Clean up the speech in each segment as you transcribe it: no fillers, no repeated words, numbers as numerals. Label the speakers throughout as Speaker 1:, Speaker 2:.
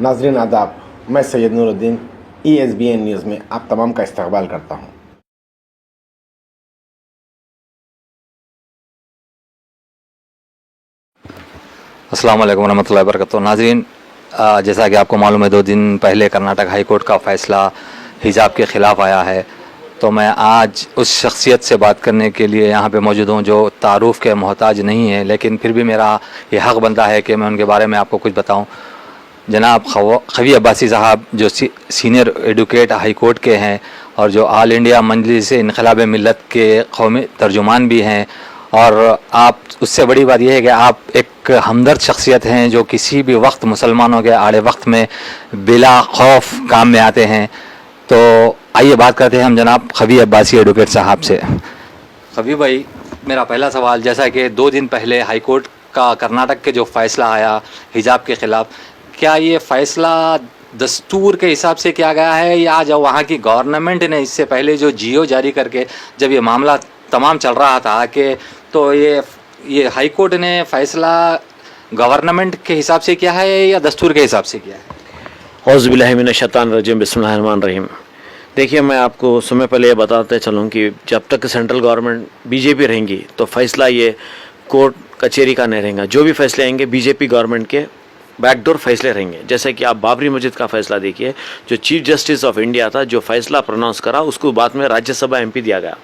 Speaker 1: नाज़रीन आदाब, मैं सैयद नूरुद्दीन ESBN न्यूज़ में आप तमाम का इस्तकबाल करता हूँ।
Speaker 2: अस्सलाम वालेकुम रहमतुल्लाहि व बरकातहू। नाज़रीन, जैसा कि आपको मालूम है 2 दिन पहले कर्नाटक हाई कोर्ट का फ़ैसला हिजाब के ख़िलाफ़ आया है, तो मैं आज उस शख्सियत से बात करने के लिए यहाँ पे मौजूद हूँ जो तारुफ़ के मोहताज नहीं है, लेकिन फिर भी मेरा ये हक़ बनता है कि मैं उनके बारे में आपको कुछ बताऊँ। जनाब खवी अब्बासी साहब जो सीनियर एडवोकेट हाई कोर्ट के हैं और जो ऑल इंडिया मजलिस इनक़लाब मिल्लत के कौमी तर्जुमान भी हैं, और आप उससे बड़ी बात यह है कि आप एक हमदर्द शख्सियत हैं जो किसी भी वक्त मुसलमानों के आड़े वक्त में बिला खौफ काम में आते हैं। तो आइए बात करते हैं हम जनाब खवी अब्बासी एडवोकेट साहब से। खवी भाई, मेरा पहला सवाल, जैसा कि 2 दिन पहले हाई कोर्ट का कर्नाटक के जो फ़ैसला आया हिजाब के ख़िलाफ़, क्या ये फ़ैसला दस्तूर के हिसाब से किया गया है या जो वहाँ की गवर्नमेंट ने इससे पहले जो GO जारी करके जब ये मामला तमाम चल रहा था कि तो ये हाई कोर्ट ने फ़ैसला गवर्नमेंट के हिसाब से किया है या दस्तूर के हिसाब से किया है?
Speaker 3: औज़ु बिल्लाहि मिनश शैतानिर रजीम, बिस्मिल्लाहिर रहमानिर रहीम। देखिए, मैं आपको समय पहले ये बताते चलूँ कि जब तक सेंट्रल गवर्नमेंट BJP रहेंगी तो फ़ैसला ये कोर्ट कचहरी का नहीं रहेगा। जो भी फैसले आएंगे BJP गवर्नमेंट के बैकडोर फैसले रहेंगे। जैसे कि आप बाबरी मस्जिद का फैसला देखिए, जो चीफ जस्टिस ऑफ इंडिया था, जो फैसला प्रोनाउंस करा, उसको बाद में राज्यसभा MP दिया गया।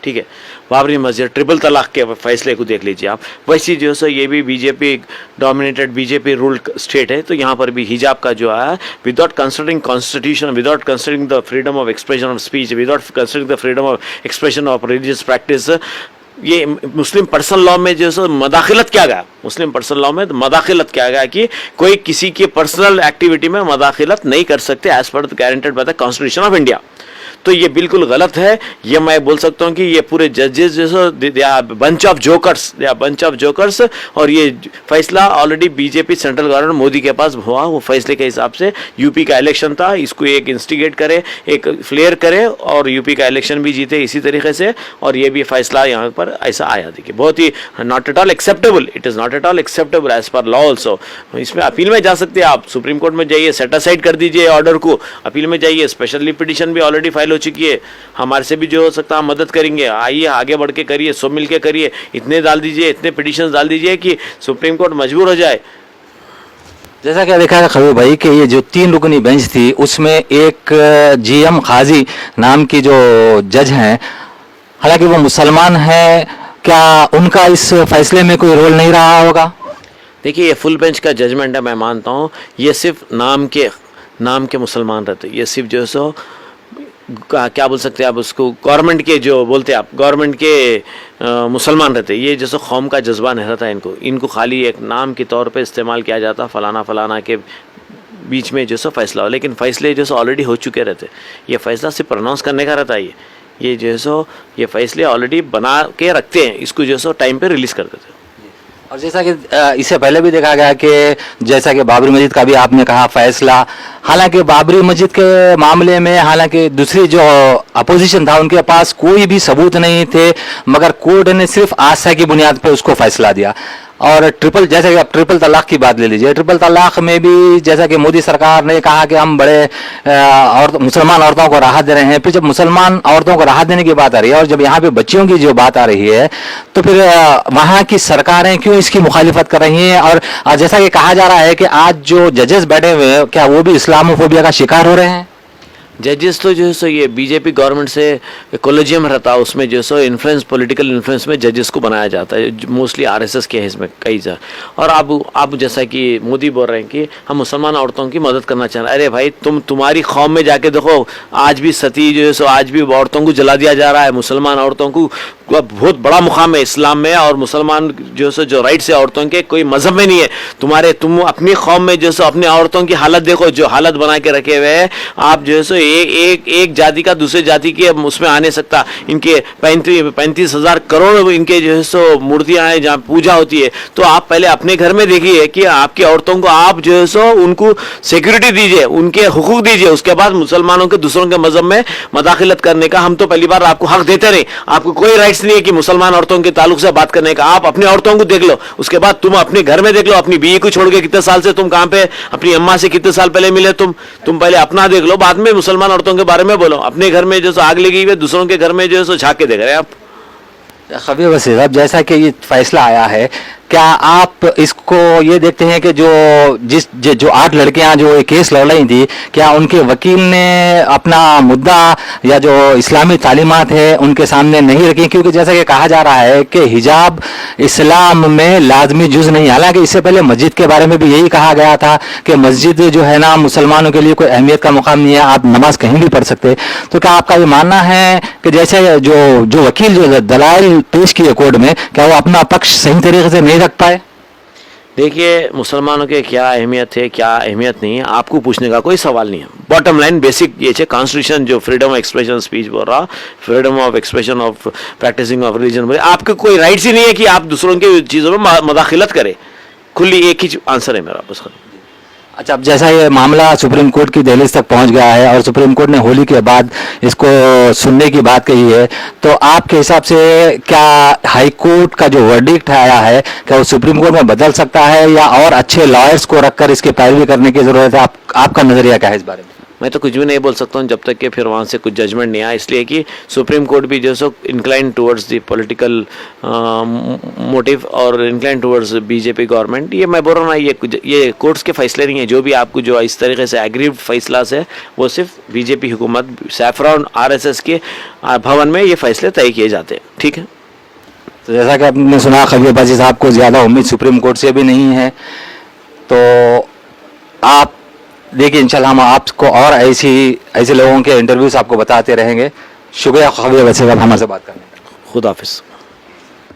Speaker 3: ठीक है, बाबरी मस्जिद, ट्रिपल तलाक के फैसले को देख लीजिए आप। वैसी जो है ये भी BJP dominated BJP ruled state है, तो यहाँ पर भी हिजाब का जो है without considering constitution, without considering the freedom of expression of speech, without considering the freedom of expression of religious practice, ये मुस्लिम पर्सनल लॉ में जो है मदाखिलत किया गया। मुस्लिम पर्सनल लॉ में मदाखिलत किया गया कि कोई किसी के पर्सनल एक्टिविटी में मदाखिलत नहीं कर सकते as per guaranteed by the constitution of India. तो ये बिल्कुल गलत है। ये मैं बोल सकता हूँ कि ये पूरे जजेस जैसा बंच ऑफ जोकर्स, और ये फैसला already BJP central government Modi के पास हुआ। वो फैसले के हिसाब से UP का इलेक्शन था, इसको एक इंस्टिगेट करे, एक फ्लेयर करे और UP का इलेक्शन भी जीते इसी तरीके से, और ये भी फैसला यहाँ पर ऐसा आया। देखिए, बहुत ही not at all acceptable, it is not at all acceptable as per law also. इसमें अपील में जा सकते हैं आप, सुप्रीम कोर्ट में जाइए, सेट असाइड कर दीजिए ऑर्डर को, अपील में जाइए, स्पेशली पिटिशन भी ऑलरेडी फाइल हो चुकी है। हमारे से भी जो हो सकता है हम मदद करेंगे, आइए आगे बढ़ के करिए, सब मिल के करिए, इतने डाल दीजिए, इतने पिटिशन डाल दीजिए कि सुप्रीम कोर्ट मजबूर हो जाए।
Speaker 2: जैसा कि देखा है खबीर भाई कि ये जो 3 रुकनी बेंच थी उसमें एक GM खाजी नाम की जो जज हैं, हालांकि वो मुसलमान है, क्या उनका इस फैसले में कोई रोल नहीं रहा होगा?
Speaker 3: देखिए, ये फुल बेंच का जजमेंट है, मैं मानता हूँ। ये सिर्फ नाम के मुसलमान रहते, ये सिर्फ जो सो क्या बोल सकते हैं आप उसको, गवर्नमेंट के जो बोलते हैं आप, गवर्नमेंट के मुसलमान रहते। ये जैसे कौम का जज्बा नहीं रहता इनको खाली एक नाम के तौर पे इस्तेमाल किया जाता, फलाना के बीच में जैसा फैसला हो, लेकिन फैसले जैसे ऑलरेडी हो चुके रहते। ये फैसला सिर्फ प्रोनाउंस करने का रहता है। ये जैसो ये फैसले ऑलरेडी बना के रखते हैं, इसको जैसो टाइम पे रिलीज़ कर देते हैं।
Speaker 2: और जैसा कि इससे पहले भी देखा गया कि जैसा कि बाबरी मस्जिद का भी आपने कहा फैसला, हालांकि बाबरी मस्जिद के मामले में हालांकि दूसरी जो अपोजिशन था उनके पास कोई भी सबूत नहीं थे, मगर कोर्ट ने सिर्फ आस्था की बुनियाद पर उसको फैसला दिया। और जैसे कि आप ट्रिपल तलाक की बात ले लीजिए, ट्रिपल तलाक में भी जैसा कि मोदी सरकार ने कहा कि हम बड़े मुसलमान औरतों को राहत दे रहे हैं, फिर जब मुसलमान औरतों को राहत देने की बात आ रही है और जब यहाँ पे बच्चियों की जो बात आ रही है, तो फिर वहाँ की सरकारें क्यों इसकी मुखालिफत कर रही हैं? और जैसा कि कहा जा रहा है कि आज जो जजेस बैठे हुए हैं, क्या वो भी इस्लामोफोबिया का शिकार हो रहे हैं?
Speaker 3: जजेस तो जो है सो ये BJP गवर्नमेंट से कोलेजियम रहता है, उसमें जो है सो इन्फ्लुएंस, पॉलिटिकल इन्फ्लुएंस में जजेस को बनाया जाता है, मोस्टली RSS के इसमें कई जा। और आप जैसा कि मोदी बोल रहे हैं कि हम मुसलमान औरतों की मदद करना चाह रहे हैं। अरे भाई, तुम्हारी कौम में जाके देखो, आज भी सती जो है सो आज भी औरतों को जला दिया जा रहा है। मुसलमान औरतों को बहुत बड़ा मुकाम है इस्लाम में, और मुसलमान जो है जो राइट्स है औरतों के कोई मजहब में नहीं है। तुम अपनी कौम में जो है अपनी औरतों की हालत देखो, जो हालत बना के रखे हुए हैं। आप जो है एक जाति का दूसरे जाति के उसमें आ नहीं सकता। इनके 35,000 करोड़ इनके जो है सो मूर्तियां हैं जहाँ पूजा होती है। तो आप पहले अपने घर में देखिए कि आपकी औरतों को आप जो है सो उनको सिक्योरिटी दीजिए, उनके हुकूक दीजिए, उसके बाद मुसलमानों के दूसरों के मजहब में मदाखिलत करने का हम तो पहली बार आपको हक देते नहीं। आपको कोई राइट्स नहीं है कि मुसलमान औरतों के ताल्लुक से बात करने का। आप अपनी औरतों को देख लो, उसके बाद तुम अपने घर में देख लो, अपनी बीवी को छोड़ के कितने साल से तुम कहां पे, अपनी अम्मा से कितने साल पहले मिले तुम पहले अपना देख लो, बाद में मुसलमान औरतों के बारे में बोलो। अपने घर में जो आग लगी हुई है, दूसरों के घर में जो है झांक के देख रहे हैं आप।
Speaker 2: खबीर वसीर साहब, जैसा कि ये फैसला आया है, क्या आप इसको ये देखते हैं कि जो 8 लड़कियां जो ये केस लड़ रही थी, क्या उनके वकील ने अपना मुद्दा या जो इस्लामी तालीमात है उनके सामने नहीं रखी? क्योंकि जैसा कि कहा जा रहा है कि हिजाब इस्लाम में लाजमी जुज नहीं। हालांकि इससे पहले मस्जिद के बारे में भी यही कहा गया था कि मस्जिद जो है ना मुसलमानों के लिए कोई अहमियत का मुकाम नहीं है, आप नमाज कहीं भी पढ़ सकते। तो क्या आपका ये मानना है कि जैसे जो वकील जो दलाइल पेश किए कोर्ट में, क्या वो अपना पक्ष सही तरीके से नहीं रख पाए?
Speaker 3: देखिए, मुसलमानों के क्या अहमियत है क्या अहमियत नहीं है आपको पूछने का कोई सवाल नहीं है। बॉटम लाइन बेसिक ये है, कॉन्स्टिट्यूशन जो फ्रीडम ऑफ एक्सप्रेशन स्पीच बोल रहा, freedom of expression of practising of religion बोल, आपके कोई राइट्स ही नहीं है कि आप दूसरों की चीज़ों में मदाखिलत करें। खुली एक ही आंसर है मेरा बस।
Speaker 2: अच्छा, अब जैसा ये मामला सुप्रीम कोर्ट की दहलीज तक पहुंच गया है और सुप्रीम कोर्ट ने होली के बाद इसको सुनने की बात कही है, तो आपके हिसाब से क्या हाई कोर्ट का जो वर्डिक्ट आया है क्या वो सुप्रीम कोर्ट में बदल सकता है, या और अच्छे लॉयर्स को रखकर इसकी पैरवी करने की जरूरत है? आपका नजरिया क्या है इस बारे में?
Speaker 3: मैं तो कुछ भी नहीं बोल सकता हूँ जब तक कि फिर वहाँ से कुछ जजमेंट नहीं आया, इसलिए कि सुप्रीम कोर्ट भी जो so incline towards the political motive और इंक्लाइन टुवर्ड्स बीजेपी गवर्नमेंट। ये मैं बोल रहा हूँ ना, ये कोर्ट्स के फैसले नहीं है। जो भी आपको जो इस तरीके से एग्रीव्ड फैसला से वो सिर्फ बीजेपी हुकूमत सैफरॉन RSS के भवन में ये फैसले तय किए जाते हैं। ठीक है,
Speaker 2: तो जैसा कि आपने सुना, खबीर बाजी साहब को ज़्यादा उम्मीद सुप्रीम कोर्ट से भी नहीं है। तो आप देखिए, इंशाल्लाह हम आपको और ऐसे लोगों के इंटरव्यूज आपको बताते रहेंगे। शुक्रिया खबीर बाजी साहब हमारे से बात करने का।
Speaker 3: खुदा हाफिज़।